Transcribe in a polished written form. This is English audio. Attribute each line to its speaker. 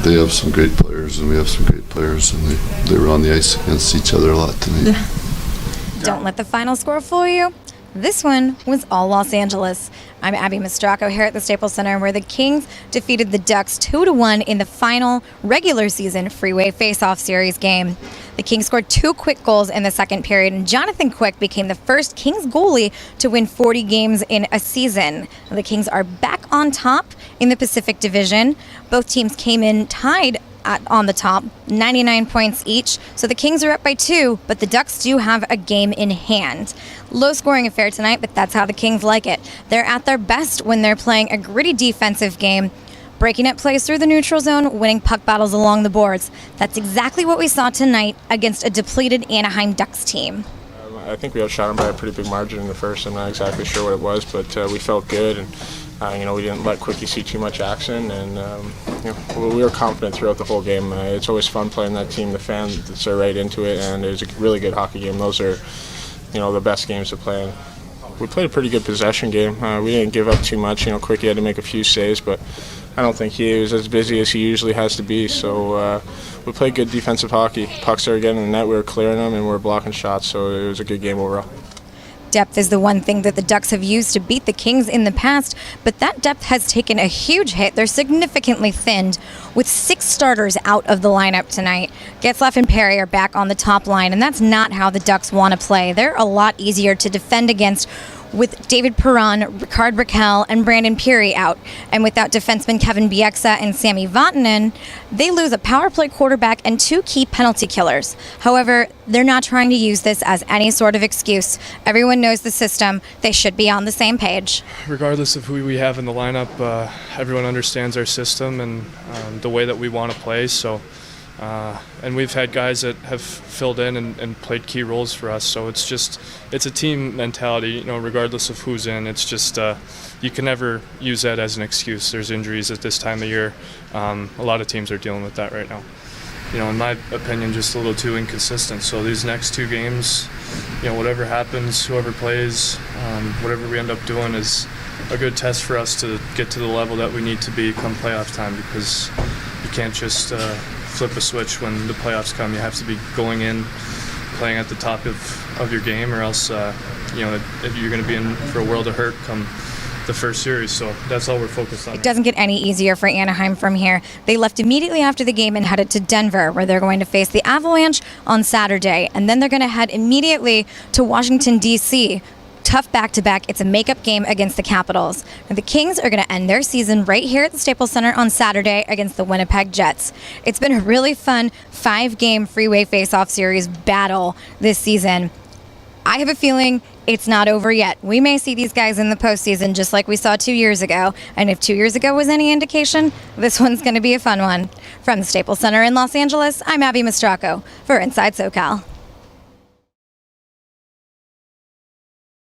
Speaker 1: they have some great players, and we have some great players, and they were on the ice against each other a lot tonight.
Speaker 2: Don't let the final score fool you. This one was all Los Angeles. I'm Abby Mastracco here at the Staples Center, where the Kings defeated the Ducks 2-1 in the final regular season Freeway Faceoff series game. The Kings scored 2 quick goals in the second period, and Jonathan Quick became the first Kings goalie to win 40 games in a season. The Kings are back on top in the Pacific Division. Both teams came in tied on the top, 99 points each. So the Kings are up by 2, but the Ducks do have a game in hand. Low scoring affair tonight, but that's how the Kings like it. They're at their best when they're playing a gritty defensive game, breaking up plays through the neutral zone, winning puck battles along the boards. That's exactly what we saw tonight against a depleted Anaheim Ducks team.
Speaker 3: I think we outshot them by a pretty big margin in the first. I'm not exactly sure what it was, but we felt good, and we didn't let Quickie see too much action, and we were confident throughout the whole game. It's always fun playing that team. The fans are right into it, and it was a really good hockey game. Those are, the best games to play in. We played a pretty good possession game. We didn't give up too much. Quickie had to make a few saves, but I don't think he was as busy as he usually has to be. So we played good defensive hockey. Pucks are getting in the net. We were clearing them, and we were blocking shots. So it was a good game overall.
Speaker 2: Depth is the one thing that the Ducks have used to beat the Kings in the past, but that depth has taken a huge hit. They're significantly thinned, with 6 starters out of the lineup tonight. Getzlaf and Perry are back on the top line, and that's not how the Ducks want to play. They're a lot easier to defend against with David Perron, Ricard Raquel, and Brandon Peary out. And without defenseman Kevin Bieksa and Sami Vatanen, they lose a power play quarterback and 2 key penalty killers. However, they're not trying to use this as any sort of excuse. Everyone knows the system. They should be on the same page.
Speaker 4: Regardless of who we have in the lineup, everyone understands our system and the way that we want to play. So. And we've had guys that have filled in and played key roles for us. So it's a team mentality, regardless of who's in. It's just you can never use that as an excuse. There's injuries at this time of year. A lot of teams are dealing with that right now. In my opinion, just a little too inconsistent. So these next 2 games, whatever happens, whoever plays, whatever we end up doing is a good test for us to get to the level that we need to be come playoff time, because you can't just flip a switch when the playoffs come. You have to be going in, playing at the top of your game, or else if you're going to be in for a world of hurt come the first series. So that's all we're focused on.
Speaker 2: It doesn't get any easier for Anaheim from here. They left immediately after the game and headed to Denver, where they're going to face the Avalanche on Saturday, and then they're going to head immediately to Washington, D.C. Tough back-to-back. It's a makeup game against the Capitals. And the Kings are going to end their season right here at the Staples Center on Saturday against the Winnipeg Jets. It's been a really fun 5-game Freeway Faceoff series battle this season. I have a feeling it's not over yet. We may see these guys in the postseason just like we saw 2 years ago. And if 2 years ago was any indication, this one's going to be a fun one. From the Staples Center in Los Angeles, I'm Abby Mastracco for Inside SoCal.